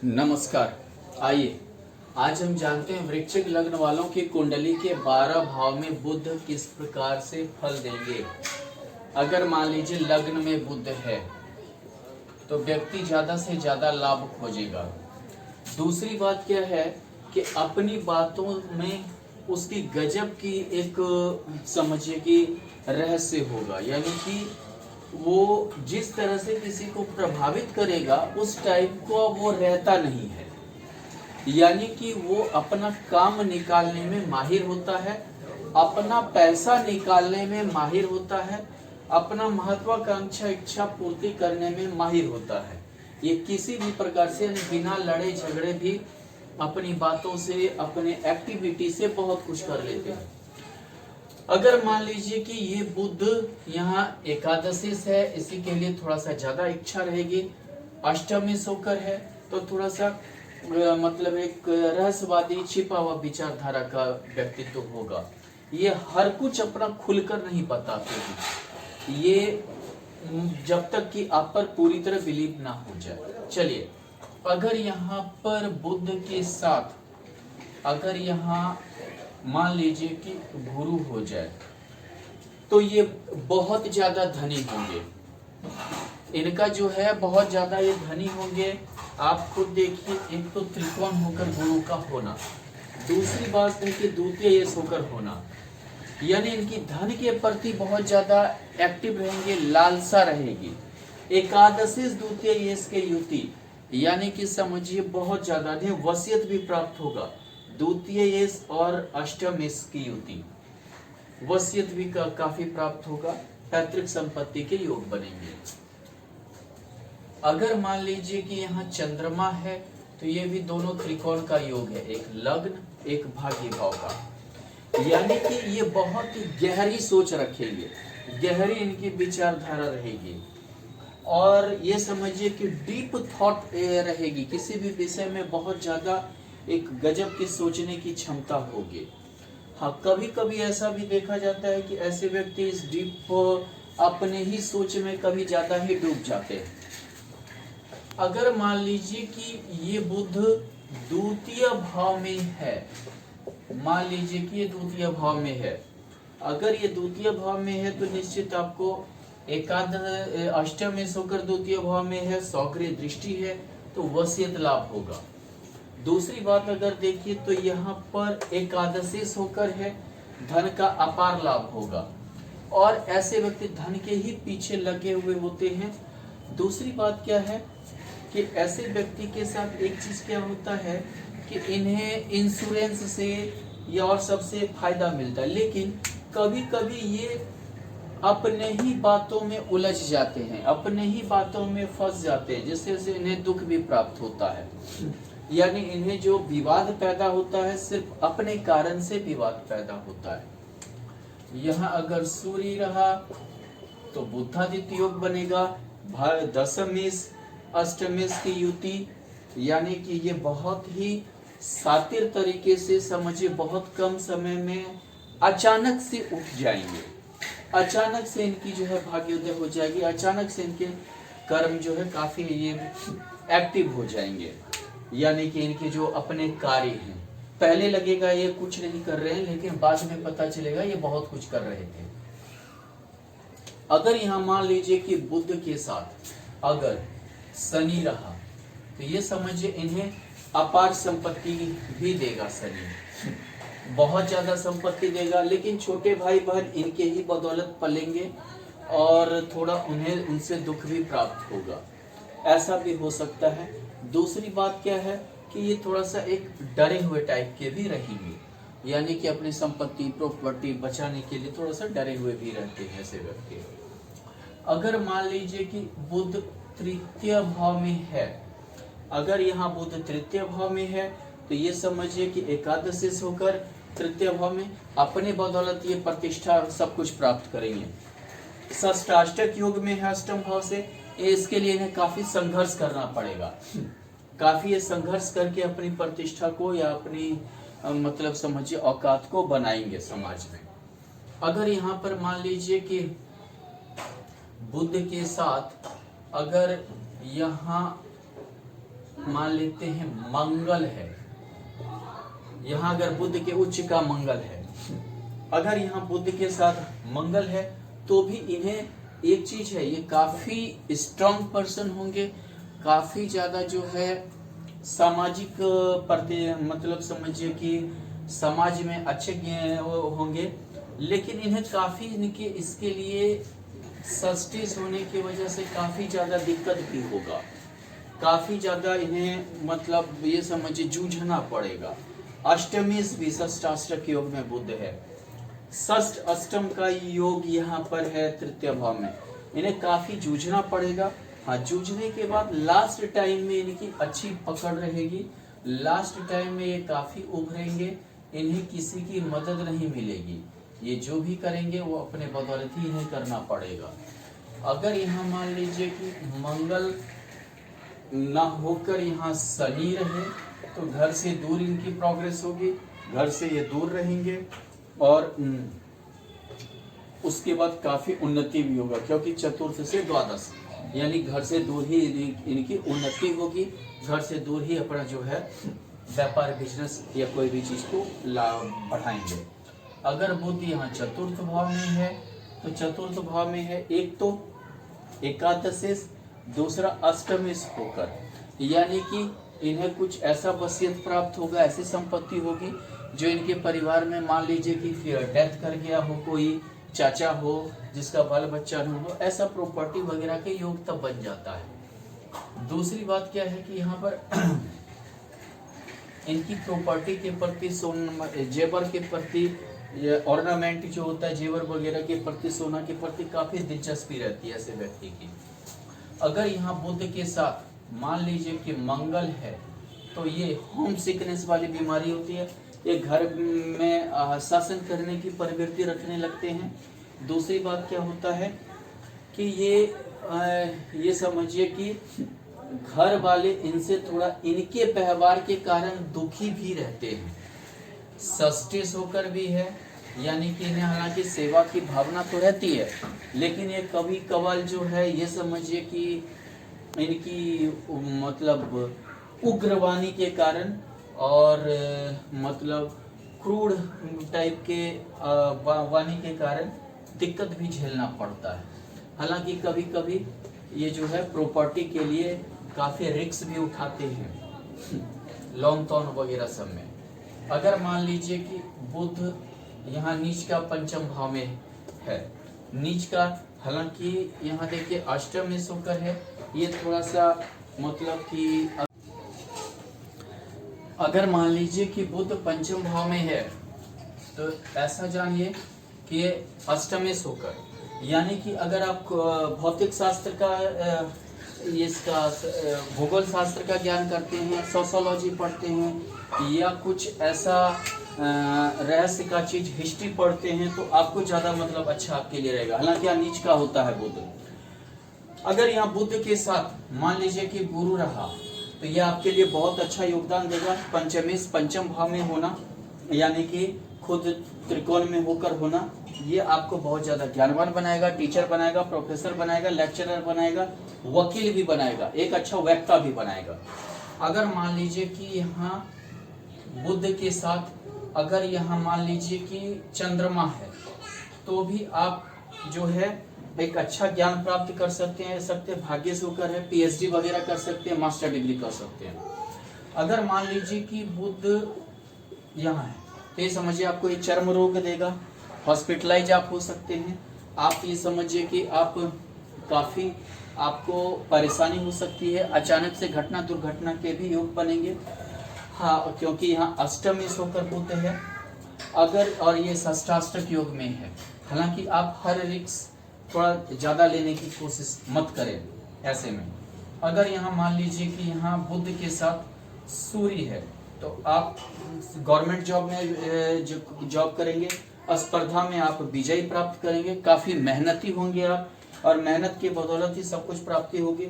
नमस्कार। आइए आज हम जानते हैं वृश्चिक लग्न वालों की कुंडली के 12 भाव में बुध किस प्रकार से फल देंगे। अगर मान लीजिए लग्न में बुध है तो व्यक्ति ज्यादा से ज्यादा लाभ खोजेगा। दूसरी बात क्या है कि अपनी बातों में उसकी गजब की एक समझिए कि रहस्य होगा, यानी कि वो जिस तरह से किसी को प्रभावित करेगा उस टाइप को वो रहता नहीं है। यानी कि वो अपना काम निकालने में माहिर होता है, अपना पैसा निकालने में माहिर होता है, अपना महत्वाकांक्षा इच्छा पूर्ति करने में माहिर होता है। ये किसी भी प्रकार से बिना लड़े झगड़े भी अपनी बातों से अपने एक्टिविटी से बहुत कुछ कर लेते हैं। अगर मान लीजिए कि ये बुध यहाँ एकादशी से है, इसी के लिए थोड़ा सा ज्यादा इच्छा रहेगी। अष्टमी सोकर है तो थोड़ा सा मतलब एक रहस्यवादी छिपा हुआ विचारधारा का व्यक्तित्व होगा। ये हर कुछ अपना खुलकर नहीं बताते हैं, ये जब तक कि आप पर पूरी तरह बिलीव ना हो जाए। चलिए, अगर यहाँ पर बुध के साथ अगर यहाँ मान लीजिए कि गुरु हो जाए तो ये बहुत ज्यादा धनी होंगे। इनका जो है बहुत ज्यादा ये धनी होंगे। आप खुद देखिए, एक तो त्रिकोण होकर गुरु का होना, दूसरी बात है कि द्वितीय यश होकर होना, यानी इनकी धन के प्रति बहुत ज्यादा एक्टिव रहेंगे, लालसा रहेगी। एकादशी द्वितीय यश के युति, यानी कि समझिए बहुत ज्यादा वसीयत भी प्राप्त होगा। द्वितीय यश और अष्टम यश की युति, वसीयत भी काफी प्राप्त होगा, पैतृक संपत्ति के योग बनेंगे। अगर मान लीजिए कि यहाँ चंद्रमा है तो ये भी दोनों त्रिकोण का योग है, एक लग्न एक भाग्य भाव का, यानी कि ये बहुत ही गहरी सोच रखेंगे, गहरी इनकी विचारधारा रहेगी और ये समझिए कि डीप थॉट रहेगी। किसी भी विषय में बहुत ज्यादा एक गजब की सोचने की क्षमता होगी। हाँ, कभी कभी ऐसा भी देखा जाता है कि ऐसे व्यक्ति इस डीप अपने ही सोच में कभी ज्यादा ही डूब जाते हैं। अगर मान लीजिए कि ये बुध द्वितीय भाव में है, मान लीजिए कि ये द्वितीय भाव में है, अगर ये द्वितीय भाव में है तो निश्चित आपको अष्टम में होकर द्वितीय भाव में है, सौक्रिय दृष्टि है तो वसीयत लाभ होगा। दूसरी बात अगर देखिए तो यहाँ पर एकादशी होकर है, धन का अपार लाभ होगा और ऐसे व्यक्ति धन के ही पीछे लगे हुए होते हैं। दूसरी बात क्या है कि ऐसे व्यक्ति के साथ एक चीज क्या होता है कि इन्हें इंश्योरेंस से या और सबसे फायदा मिलता है, लेकिन कभी कभी ये अपने ही बातों में उलझ जाते हैं, अपने ही बातों में फंस जाते हैं, जिससे इन्हें दुख भी प्राप्त होता है। यानी इन्हें जो विवाद पैदा होता है सिर्फ अपने कारण से विवाद पैदा होता है। यहाँ अगर सूर्य रहा तो बुधादित्य योग बनेगा, दशमेश अष्टमेश की युति, यानी कि ये बहुत ही सातिर तरीके से समझिए बहुत कम समय में अचानक से उठ जाएंगे, अचानक से इनकी जो है भाग्योदय हो जाएगी, अचानक से इनके कर्म जो है काफी ये एक्टिव हो जाएंगे। यानी कि इनके जो अपने कार्य हैं, पहले लगेगा ये कुछ नहीं कर रहे हैं, लेकिन बाद में पता चलेगा ये बहुत कुछ कर रहे थे। अगर यहाँ मान लीजिए कि बुध के साथ अगर शनि रहा तो ये समझिए इन्हें अपार संपत्ति भी देगा। शनि बहुत ज्यादा संपत्ति देगा, लेकिन छोटे भाई बहन इनके ही बदौलत पलेंगे और थोड़ा उन्हें उनसे दुख भी प्राप्त होगा, ऐसा भी हो सकता है। दूसरी बात क्या है कि ये थोड़ा सा एक डरे हुए टाइप के भी रहेंगे, यानी कि अपनी संपत्ति प्रॉपर्टी बचाने के लिए थोड़ा सा डरे हुए भी रहते हैं ऐसे व्यक्ति। अगर मान लीजिए कि बुध तृतीय भाव में है, अगर यहाँ बुध तृतीय भाव में है तो ये समझिए कि एकादशी से होकर तृतीय भाव में अपने बदौलत ये प्रतिष्ठा सब कुछ प्राप्त करेंगे। षष्टाष्टक योग में है अष्टम भाव से, इसके लिए इन्हें काफी संघर्ष करना पड़ेगा, काफी ये संघर्ष करके अपनी प्रतिष्ठा को या अपनी मतलब समझिए औकात को बनाएंगे समाज में। अगर यहाँ पर मान लीजिए कि बुध के साथ अगर यहाँ मान लेते हैं मंगल है, यहाँ अगर बुध के उच्च का मंगल है, अगर यहाँ बुध के साथ मंगल है तो भी इन्हें एक चीज है, ये काफी स्ट्रांग पर्सन होंगे, काफी ज्यादा जो है सामाजिक प्रति मतलब समझिए कि समाज में अच्छे होंगे, लेकिन इन्हें काफी इनके इसके लिए सस्टिस होने की वजह से काफी ज्यादा दिक्कत भी होगा, काफी ज्यादा इन्हें मतलब ये समझिए जूझना पड़ेगा। अष्टमेश भी षष्ठाष्टक योग में बुध है, षष्ठ अष्टम का योग यहाँ पर है तृतीय भाव में, इन्हें काफी जूझना पड़ेगा। हाँ, जूझने के बाद लास्ट टाइम में इनकी अच्छी पकड़ रहेगी, लास्ट टाइम में ये काफी उभरेंगे, इन्हें किसी की मदद नहीं मिलेगी, ये जो भी करेंगे वो अपने बदौलत ही इन्हें करना पड़ेगा। अगर यहाँ मान लीजिए कि मंगल ना होकर यहाँ शनि रहे तो घर से दूर इनकी प्रोग्रेस होगी, घर से ये दूर रहेंगे और उसके बाद काफी उन्नति भी होगा, क्योंकि चतुर्थ से द्वादश यानी घर से दूर ही इनकी उन्नति होगी, घर से दूर ही अपना जो है व्यापार बिजनेस या कोई भी चीज को लाभ बढ़ाएंगे। अगर बुध यहाँ चतुर्थ भाव में है तो चतुर्थ भाव में है, एक तो एकादशेश, दूसरा अष्टमेश होकर, यानी कि इन्हें कुछ ऐसा वसीयत प्राप्त होगा, ऐसी संपत्ति होगी जो इनके परिवार में मान लीजिए कि डेथ कर गया हो, कोई चाचा हो जिसका बाल बच्चा न हो, ऐसा प्रॉपर्टी वगैरह के योग तब बन जाता है। दूसरी बात क्या है कि यहाँ पर इनकी प्रॉपर्टी के प्रति जेवर के प्रति, ऑर्नामेंट जो होता है जेवर वगैरह के प्रति, सोना के प्रति काफी दिलचस्पी रहती है ऐसे व्यक्ति की। अगर यहाँ बुध के साथ मान लीजिए कि मंगल है तो ये होम सिकनेस वाली बीमारी होती है, ये घर में शासन करने की प्रवृत्ति रखने लगते हैं। दूसरी बात क्या होता है कि ये समझिए कि घर वाले इनसे थोड़ा इनके व्यवहार के कारण दुखी भी रहते हैं, सस्टेस होकर भी है, यानी कि इन्हें हालांकि सेवा की भावना तो रहती है, लेकिन ये कभी कभार जो है ये समझिए कि इनकी मतलब उग्रवाणी के कारण और मतलब क्रूड टाइप के वाणी के कारण दिक्कत भी झेलना पड़ता है। हालांकि कभी कभी ये जो है प्रॉपर्टी के लिए काफी रिस्क भी उठाते हैं लोन तोन वगैरह सब में। अगर मान लीजिए कि बुध यहाँ नीच का पंचम भाव में है, नीच का, हालांकि यहाँ देखिए अष्टम में होकर है, ये थोड़ा सा मतलब कि अगर मान लीजिए कि बुध पंचम भाव में है तो ऐसा जानिए कि ये अष्टमेश होकर, यानी कि अगर आप भौतिक शास्त्र का इसका भूगोल शास्त्र का ज्ञान करते हैं, सोशियोलॉजी पढ़ते हैं या कुछ ऐसा रहस्य का चीज हिस्ट्री पढ़ते हैं तो आपको ज्यादा मतलब अच्छा आपके लिए रहेगा। हालांकि यहाँ नीच का होता है बुध। अगर यहाँ बुध के साथ मान लीजिए कि गुरु रहा तो यह आपके लिए बहुत अच्छा योगदान देगा। पंचमेश पंचम भाव में होना यानी कि खुद त्रिकोण में होकर होना, ये आपको बहुत ज्यादा ज्ञानवान बनाएगा, टीचर बनाएगा, प्रोफेसर बनाएगा, लेक्चरर बनाएगा, वकील भी बनाएगा, एक अच्छा वक्ता भी बनाएगा। अगर मान लीजिए कि यहाँ बुध के साथ अगर यहाँ मान लीजिए कि चंद्रमा है तो भी आप जो है एक अच्छा ज्ञान प्राप्त कर सकते हैं, भाग्य से होकर है, पीएचडी वगैरह कर सकते हैं, मास्टर डिग्री कर सकते हैं। अगर मान लीजिए कि बुध यहाँ है तो ये समझिए आपको ये चर्म रोग देगा, हॉस्पिटलाइज आप हो सकते हैं, आप ये समझिए कि आप काफी आपको परेशानी हो सकती है, अचानक से घटना दुर्घटना के भी योग बनेंगे। हाँ, क्योंकि यहाँ अष्टम में होकर बुध है अगर, और ये षष्ठाष्टक योग में है। हालांकि आप हर रिस्क थोड़ा ज्यादा लेने की कोशिश मत करें ऐसे में। अगर यहाँ मान लीजिए कि यहाँ बुध के साथ सूर्य है तो आप गवर्नमेंट जॉब में जॉब करेंगे, स्पर्धा में आप विजय प्राप्त करेंगे, काफी मेहनती होंगे आप, और मेहनत की बदौलत ही सब कुछ प्राप्ति होगी।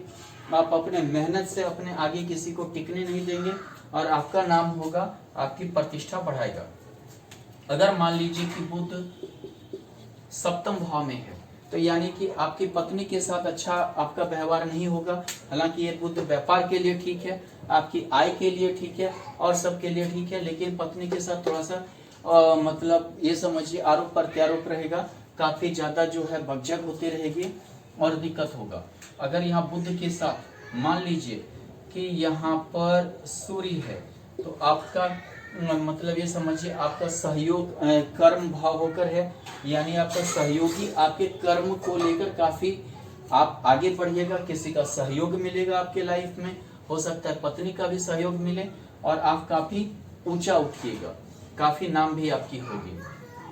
आप अपने मेहनत से अपने आगे किसी को टिकने नहीं देंगे और आपका नाम होगा, आपकी प्रतिष्ठा बढ़ाएगा। अगर मान लीजिए कि बुध सप्तम भाव में है तो यानी कि आपकी पत्नी के साथ अच्छा आपका व्यवहार नहीं होगा। हालांकि ये बुध व्यापार के लिए ठीक है, आपकी आय के लिए ठीक है और सबके लिए ठीक है, लेकिन पत्नी के साथ थोड़ा सा मतलब ये समझिए आरोप प्रत्यारोप रहेगा, काफी ज्यादा जो है बकझक होती रहेगी और दिक्कत होगा। अगर यहाँ बुध के साथ मान लीजिए कि यहाँ पर सूर्य है तो आपका मतलब ये समझिए आपका सहयोग कर्म भाव होकर है, यानी आपका सहयोगी आपके कर्म को लेकर काफी आप आगे बढ़िएगा, किसी का सहयोग मिलेगा आपके लाइफ में, हो सकता है पत्नी का भी सहयोग मिले और आप काफी ऊंचा उठिएगा, काफी नाम भी आपकी होगी।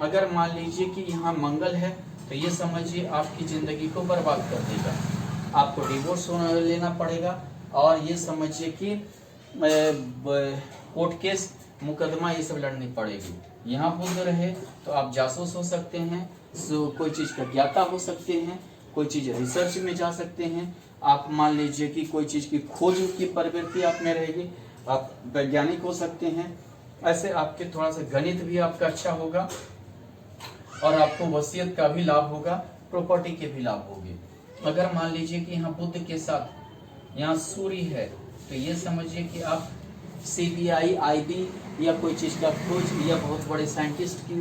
अगर मान लीजिए कि यहाँ मंगल है तो ये समझिए आपकी जिंदगी को बर्बाद कर देगा, आपको डिवोर्स लेना पड़ेगा और ये समझिए कि कोर्ट केस मुकदमा ये सब लड़नी पड़ेगी। यहाँ बुध रहे तो आप जासूस हो सकते हैं, कोई चीज का ज्ञाता हो सकते हैं, कोई चीज रिसर्च में जा सकते हैं, आप मान लीजिए कि कोई चीज की खोज की प्रवृत्ति आप में रहेगी, आप वैज्ञानिक हो सकते हैं। ऐसे आपके थोड़ा सा गणित भी आपका अच्छा होगा और आपको वसीयत का भी लाभ होगा, प्रॉपर्टी के भी लाभ होगी। अगर मान लीजिए कि यहाँ बुध के साथ यहाँ सूर्य है तो ये समझिए कि आप CBI IB या कोई चीज का खोज या बहुत बड़े साइंटिस्ट की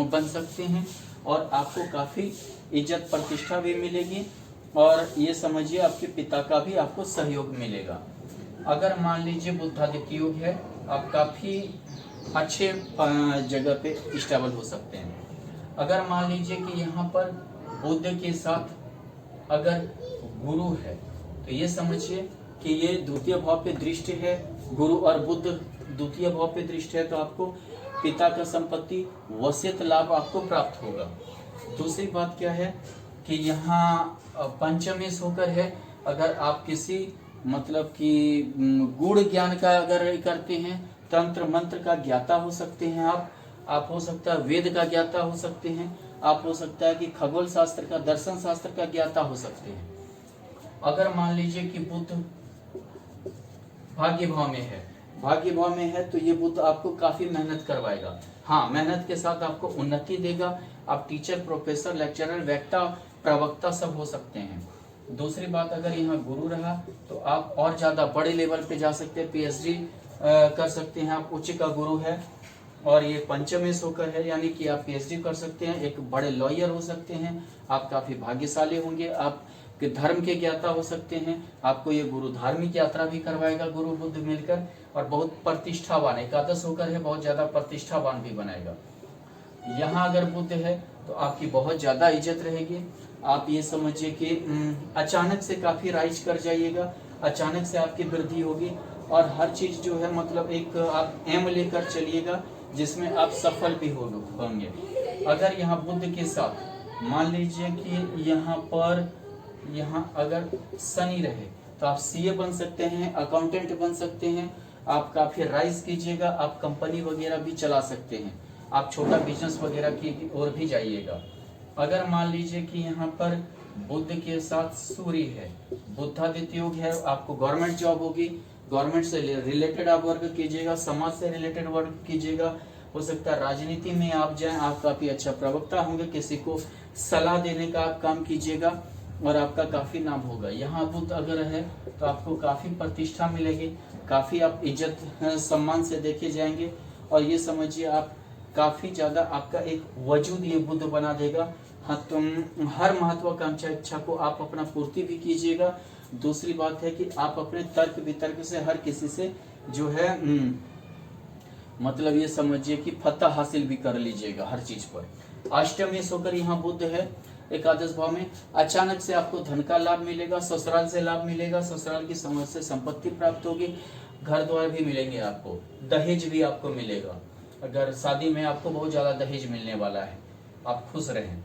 बन सकते हैं और आपको काफी इज्जत प्रतिष्ठा भी मिलेगी और ये समझिए आपके पिता का भी आपको सहयोग मिलेगा। अगर मान लीजिए बुधादित्य योग है, आप काफी अच्छे जगह पे स्टेबल हो सकते हैं। अगर मान लीजिए कि यहाँ पर बुध के साथ अगर गुरु है तो ये समझिए कि ये द्वितीय भाव पे दृष्टि है, गुरु और बुध द्वितीय भाव पे दृष्टि है तो आपको पिता का संपत्ति वसीयत लाभ आपको प्राप्त होगा। दूसरी बात क्या है कि यहाँ पंचमेश होकर है, अगर आप किसी मतलब कि गूढ़ ज्ञान का अगर करते हैं, तंत्र मंत्र का ज्ञाता हो सकते हैं आप हो सकता है वेद का ज्ञाता हो सकते हैं, आप हो सकता है कि खगोल शास्त्र का दर्शन शास्त्र का ज्ञाता हो सकते हैं। अगर मान लीजिए कि बुध भाग्य भाव में है, भाग्य भाव में है तो ये बुध आपको काफी मेहनत करवाएगा। हाँ, मेहनत के साथ आपको उन्नति देगा, आप टीचर प्रोफेसर लेक्चरर वक्ता प्रवक्ता सब हो सकते हैं। दूसरी बात, अगर यहाँ गुरु रहा तो आप और ज्यादा बड़े लेवल पे जा सकते हैं, PhD कर सकते हैं, आप उच्च का गुरु है और ये पंचमेश होकर है, यानी कि आप PhD कर सकते हैं, एक बड़े लॉयर हो सकते हैं, आप काफी भाग्यशाली होंगे, आप कि धर्म के ज्ञाता हो सकते हैं, आपको ये गुरु धार्मिक यात्रा भी करवाएगा गुरु बुध मिलकर और बहुत प्रतिष्ठावान एकादश होकर है, बहुत ज्यादा प्रतिष्ठावान भी बनाएगा। यहाँ अगर बुध है तो आपकी बहुत ज्यादा इज्जत रहेगी, आप ये समझिए कि अचानक से काफी राइज कर जाइएगा, अचानक से आपकी वृद्धि होगी और हर चीज जो है मतलब एक आप एम लेकर चलिएगा जिसमें आप सफल भी होंगे। अगर यहाँ बुध के साथ मान लीजिए कि यहाँ अगर शनि रहे तो आप CA बन सकते हैं, अकाउंटेंट बन सकते हैं, आप काफी राइज कीजिएगा, आप कंपनी वगैरह भी चला सकते हैं, आप छोटा बिजनेस वगैरह की ओर भी जाइएगा। अगर मान लीजिए कि यहाँ पर बुध के साथ सूर्य है, बुधादित्य योग है, आपको गवर्नमेंट जॉब होगी, गवर्नमेंट से रिलेटेड आप वर्क कीजिएगा, समाज से रिलेटेड वर्क कीजिएगा, हो सकता है राजनीति में आप जाएं, आप काफी अच्छा प्रवक्ता होंगे, किसी को सलाह देने का आप काम कीजिएगा और आपका काफी नाम होगा। यहाँ बुध अगर है तो आपको काफी प्रतिष्ठा मिलेगी, काफी आप इज्जत सम्मान से देखे जाएंगे और ये समझिए आप काफी ज्यादा आपका एक वजूद ये बुध बना देगा। हाँ, तुम हर महत्वाकांक्षा इच्छा को आप अपना पूर्ति भी कीजिएगा। दूसरी बात है कि आप अपने तर्क वितर्क से हर किसी से जो है मतलब ये समझिए कि फतह हासिल भी कर लीजिएगा हर चीज पर। अष्टमेश होकर यहाँ बुध है एकादश भाव में, अचानक से आपको धन का लाभ मिलेगा, ससुराल से लाभ मिलेगा, ससुराल की समझ से संपत्ति प्राप्त होगी, घर द्वार भी मिलेंगे आपको, दहेज भी आपको मिलेगा। अगर शादी में आपको बहुत ज्यादा दहेज मिलने वाला है, आप खुश रहें।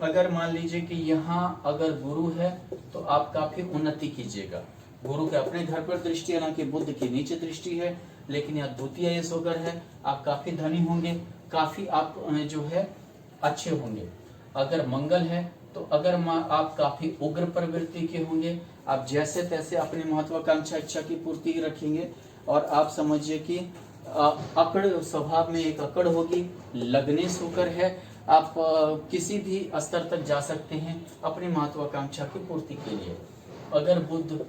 अगर मान लीजिए कि यहाँ अगर गुरु है तो आप काफी उन्नति कीजिएगा, गुरु के अपने घर पर दृष्टि है, ना कि बुध की नीचे दृष्टि है, लेकिन यहाँ द्वितीय यश होकर है, आप काफी धनी होंगे, काफी आप जो है अच्छे होंगे। अगर मंगल है तो अगर आप काफी उग्र प्रवृत्ति के होंगे, आप जैसे तैसे अपनी महत्वाकांक्षा इच्छा की पूर्ति रखेंगे और आप समझिए कि अकड़ स्वभाव में एक अकड़ होगी, लग्नेश होकर है, आप किसी भी स्तर तक जा सकते हैं अपनी महत्वाकांक्षा की पूर्ति के लिए। अगर बुध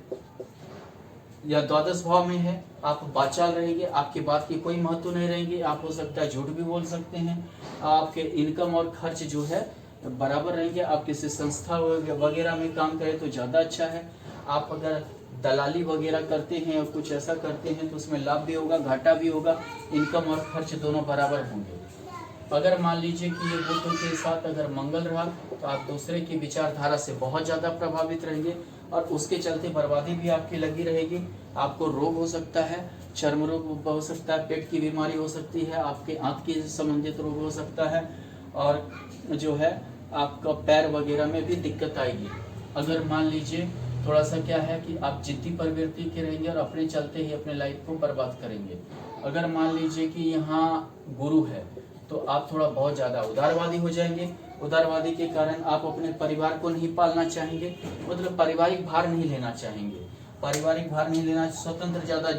या द्वादश भाव में है, आप बाचाल रहेंगे, आपकी बात की कोई महत्व नहीं रहेंगे, आप हो सकता है झूठ भी बोल सकते हैं, आपके इनकम और खर्च जो है बराबर रहेंगे, आप किसी संस्था वगैरह में काम करें तो ज़्यादा अच्छा है। आप अगर दलाली वगैरह करते हैं और कुछ ऐसा करते हैं तो उसमें लाभ भी होगा, घाटा भी होगा, इनकम और खर्च दोनों बराबर होंगे। अगर मान लीजिए कि ये बुध के साथ अगर मंगल रहा तो आप दूसरे की विचारधारा से बहुत ज़्यादा प्रभावित रहेंगे और उसके चलते बर्बादी भी आपकी लगी रहेगी। आपको रोग हो सकता है, चर्म रोग हो सकता है, पेट की बीमारी हो सकती है, आपके आँख के संबंधित रोग हो सकता है और जो है आपका पैर वगैरह में भी दिक्कत आएगी। अगर मान लीजिए थोड़ा सा क्या है कि आप जिद्दी प्रवृत्ति के रहेंगे और अपने चलते ही अपने लाइफ को बर्बाद करेंगे। अगर मान लीजिए कि यहाँ गुरु है तो आप थोड़ा बहुत ज़्यादा उदारवादी हो जाएंगे। उदारवादी के कारण आप अपने परिवार को नहीं पालना चाहेंगे, मतलब पारिवारिक भार नहीं लेना चाहेंगे, पारिवारिक भार नहीं लेना, स्वतंत्र ज़्यादा